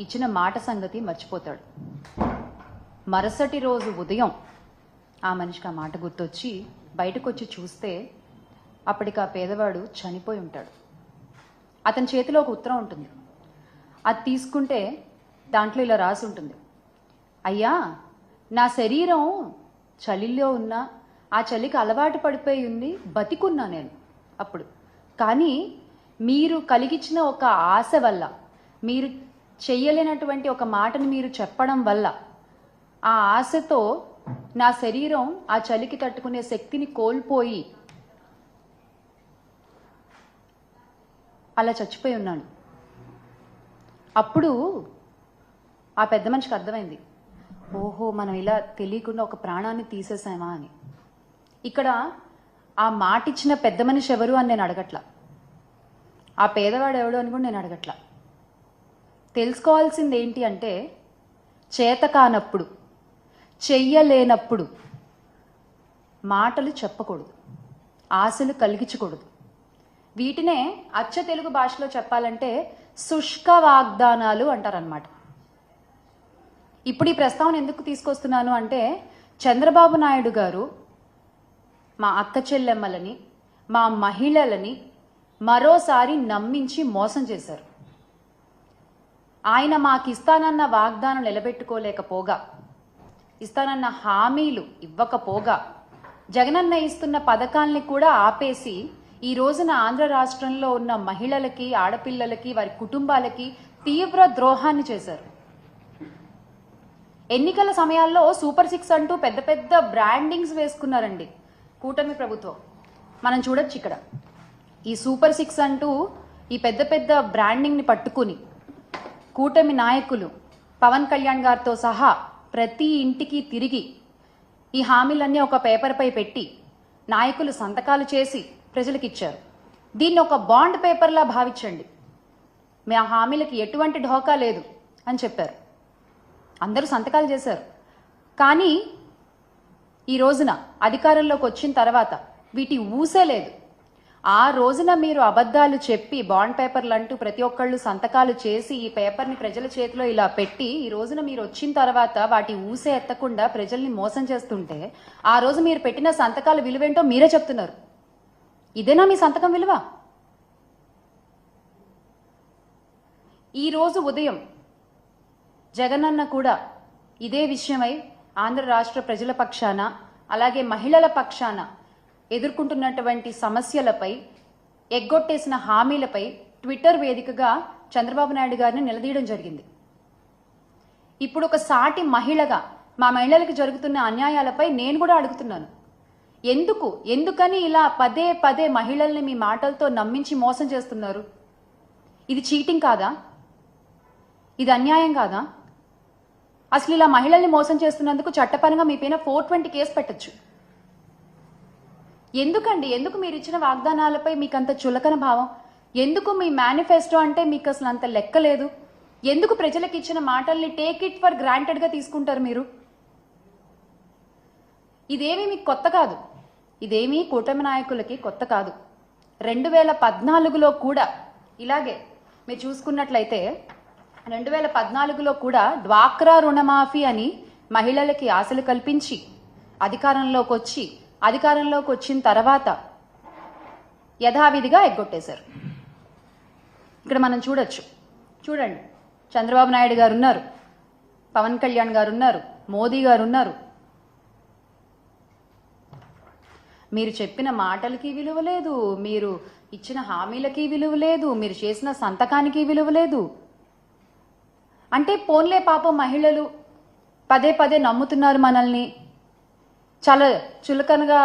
ఇచ్చిన మాట సంగతి మర్చిపోతాడు. మరుసటి రోజు ఉదయం ఆ మనిషికి ఆ మాట గుర్తొచ్చి బయటకు వచ్చి చూస్తే అప్పటికి ఆ పేదవాడు చనిపోయి ఉంటాడు. అతని చేతిలో ఒక ఉత్తరం ఉంటుంది. అది తీసుకుంటే దాంట్లో ఇలా రాసి ఉంటుంది: అయ్యా, నా శరీరం చలిలో ఉన్నా ఆ చలికి అలవాటు పడిపోయి ఉంది, బతికున్నా నేను అప్పుడు. కానీ మీరు కలిగించిన ఒక ఆశ వల్ల, మీరు చెయ్యలేనటువంటి ఒక మాటను మీరు చెప్పడం వల్ల, ఆ ఆశతో నా శరీరం ఆ చలికి తట్టుకునే శక్తిని కోల్పోయి అలా చచ్చిపోయి ఉన్నాను. అప్పుడు ఆ పెద్ద మనిషికి అర్థమైంది, ఓహో, మనం ఇలా తెలియకుండా ఒక ప్రాణాన్ని తీసేసామా అని. ఇక్కడ ఆ మాట ఇచ్చిన పెద్ద మనిషి ఎవరు అని నేను అడగట్లా, ఆ పేదవాడు ఎవడు అని కూడా నేను అడగట్లా. తెలుసుకోవాల్సింది ఏంటి అంటే, చేత కానప్పుడు, చెయ్యలేనప్పుడు మాటలు చెప్పకూడదు, ఆశలు కలిగించకూడదు. వీటినే అచ్చ తెలుగు భాషలో చెప్పాలంటే శుష్క వాగ్దానాలు అంటారనమాట. ఇప్పుడు ఈ ప్రస్తావన ఎందుకు తీసుకొస్తున్నాను అంటే, చంద్రబాబు నాయుడు గారు మా అక్క చెల్లెమ్మలని, మా మహిళలని మరోసారి నమ్మించి మోసం చేశారు. ఆయన మాకు ఇస్తానన్న వాగ్దానం నిలబెట్టుకోలేకపోగా, ఇస్తానన్న హామీలు ఇవ్వకపోగా, జగనన్న ఇస్తున్న పథకాల్ని కూడా ఆపేసి ఈ రోజున ఆంధ్ర రాష్ట్రంలో ఉన్న మహిళలకి, ఆడపిల్లలకి, వారి కుటుంబాలకి తీవ్ర ద్రోహాన్ని చేశారు. ఎన్నికల సమయాల్లో సూపర్ 6 అంటూ పెద్ద పెద్ద బ్రాండింగ్స్ వేసుకున్నారండి కూటమి ప్రభుత్వం. మనం చూడొచ్చు ఇక్కడ ఈ సూపర్ 6 అంటూ ఈ పెద్ద పెద్ద బ్రాండింగ్ని పట్టుకుని కూటమి నాయకులు పవన్ కళ్యాణ్ గారితో సహా ప్రతి ఇంటికి తిరిగి ఈ హామీలన్నీ ఒక పేపర్పై పెట్టి నాయకులు సంతకాలు చేసి ప్రజలకు ఇచ్చారు. దీన్ని ఒక బాండ్ పేపర్లా భావించండి, మీ ఆ హామీలకి ఎటువంటి ఢోకా లేదు అని చెప్పారు. అందరూ సంతకాలు చేశారు. కానీ ఈ రోజున అధికారంలోకి వచ్చిన తర్వాత వీటి ఊసే లేదు. ఆ రోజున మీరు అబద్ధాలు చెప్పి బాండ్ పేపర్లు అంటూ ప్రతి ఒక్కళ్ళు సంతకాలు చేసి ఈ పేపర్ని ప్రజల చేతిలో ఇలా పెట్టి, ఈ రోజున మీరు వచ్చిన తర్వాత వాటి ఊసే ఎత్తకుండా ప్రజల్ని మోసం చేస్తుంటే, ఆ రోజు మీరు పెట్టిన సంతకాల విలువేంటో మీరే చెప్తున్నారు. ఇదేనా మీ సంతకం విలువ? ఈ రోజు ఉదయం జగనన్న కూడా ఇదే విషయమై ఆంధ్ర రాష్ట్ర ప్రజల పక్షాన, అలాగే మహిళల పక్షాన ఎదుర్కొంటున్నటువంటి సమస్యలపై, ఎగ్గొట్టేసిన హామీలపై ట్విట్టర్ వేదికగా చంద్రబాబు నాయుడు గారిని నిలదీయడం జరిగింది. ఇప్పుడు ఒక సాటి మహిళగా మా మహిళలకు జరుగుతున్న అన్యాయాలపై నేను కూడా అడుగుతున్నాను. ఎందుకని ఇలా పదే పదే మహిళల్ని మీ మాటలతో నమ్మించి మోసం చేస్తున్నారు? ఇది చీటింగ్ కాదా? ఇది అన్యాయం కాదా? అసలు ఇలా మహిళల్ని మోసం చేస్తున్నందుకు చట్టపరంగా మీ పైన 420 కేసు పెట్టచ్చు. ఎందుకండి? ఎందుకు మీరు ఇచ్చిన వాగ్దానాలపై మీకు అంత చులకన భావం? ఎందుకు మీ మేనిఫెస్టో అంటే మీకు అసలు అంత లెక్క లేదు? ఎందుకు ప్రజలకు ఇచ్చిన మాటల్ని టేక్ ఇట్ ఫర్ గ్రాంటెడ్గా తీసుకుంటారు మీరు? ఇదేమీ మీకు కొత్త కాదు, ఇదేమీ కూటమి నాయకులకి కొత్త కాదు. 2014లో కూడా ఇలాగే మీరు చూసుకున్నట్లయితే, 2014లో కూడా డ్వాక్రా రుణమాఫీ అని మహిళలకి ఆశలు కల్పించి అధికారంలోకి వచ్చిన తర్వాత యథావిధిగా ఎగ్గొట్టేశారు. ఇక్కడ మనం చూడండి, చంద్రబాబు నాయుడు గారు ఉన్నారు, పవన్ కళ్యాణ్ గారు ఉన్నారు, మోదీ గారు ఉన్నారు. మీరు చెప్పిన మాటలకి విలువ లేదు, మీరు ఇచ్చిన హామీలకి విలువ లేదు, మీరు చేసిన సంతకానికి విలువ లేదు. అంటే పోన్లే, పాపం మహిళలు పదే పదే నమ్ముతున్నారు మనల్ని, చాలా చులకనగా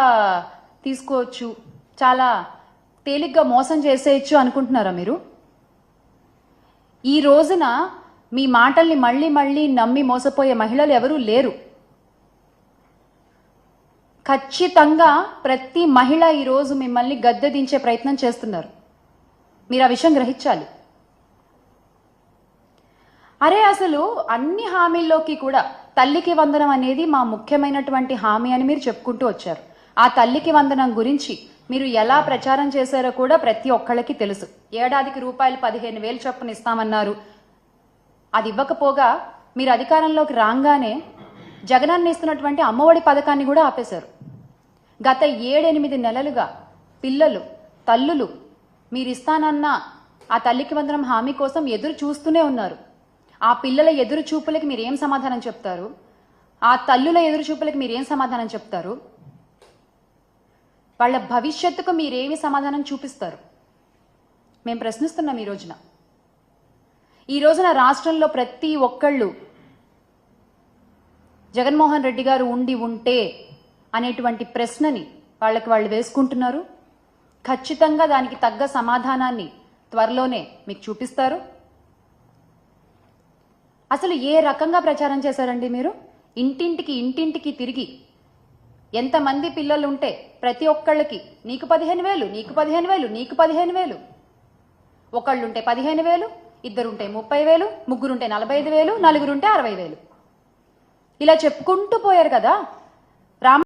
తీసుకోవచ్చు, చాలా తేలిగ్గా మోసం చేసేయచ్చు అనుకుంటున్నారా మీరు? ఈ రోజున మీ మాటల్ని మళ్ళీ మళ్ళీ నమ్మి మోసపోయే మహిళలు ఎవరూ లేరు. ఖచ్చితంగా ప్రతి మహిళ ఈరోజు మిమ్మల్ని గద్దె దించే ప్రయత్నం చేస్తున్నారు. మీరు ఆ విషయం గ్రహించాలి. అరే, అసలు అన్ని హామీల్లోకి కూడా తల్లికి వందనం అనేది మా ముఖ్యమైనటువంటి హామీ అని మీరు చెప్పుకుంటూ వచ్చారు. ఆ తల్లికి వందనం గురించి మీరు ఎలా ప్రచారం చేశారో కూడా ప్రతి ఒక్కళ్ళకి తెలుసు. ఏడాదికి రూపాయలు 15,000 చొప్పున ఇస్తామన్నారు. అది ఇవ్వకపోగా మీరు అధికారంలోకి రాగానే జగనన్న ఇస్తున్నటువంటి అమ్మఒడి పథకాన్ని కూడా ఆపేశారు. గత 7-8 నెలలుగా పిల్లలు, తల్లులు మీరు ఇస్తానన్న ఆ తల్లికి వందనం హామీ కోసం ఎదురు చూస్తూనే ఉన్నారు. ఆ పిల్లల ఎదురు చూపులకి మీరు ఏం సమాధానం చెప్తారు? ఆ తల్లుల ఎదురు చూపులకి మీరు ఏం సమాధానం చెప్తారు? వాళ్ళ భవిష్యత్తుకు మీరేమి సమాధానం చూపిస్తారు? మేము ప్రశ్నిస్తున్నాం ఈ రోజున రాష్ట్రంలో ప్రతి ఒక్కళ్ళు జగన్మోహన్ రెడ్డి గారు ఉండి ఉంటే అనేటువంటి ప్రశ్నని వాళ్ళు వేసుకుంటున్నారు. ఖచ్చితంగా దానికి తగ్గ సమాధానాన్ని త్వరలోనే మీకు చూపిస్తారు. అసలు ఏ రకంగా ప్రచారం చేశారండి మీరు? ఇంటింటికి తిరిగి ఎంతమంది పిల్లలు ఉంటే ప్రతి ఒక్కళ్ళకి నీకు 15,000, నీకు 15,000, నీకు 15,000, ఒకళ్ళుంటే 15,000, ఇద్దరుంటే 30,000, ముగ్గురుంటే 45,000, నలుగురుంటే 60,000, ఇలా చెప్పుకుంటూ పోయారు కదా.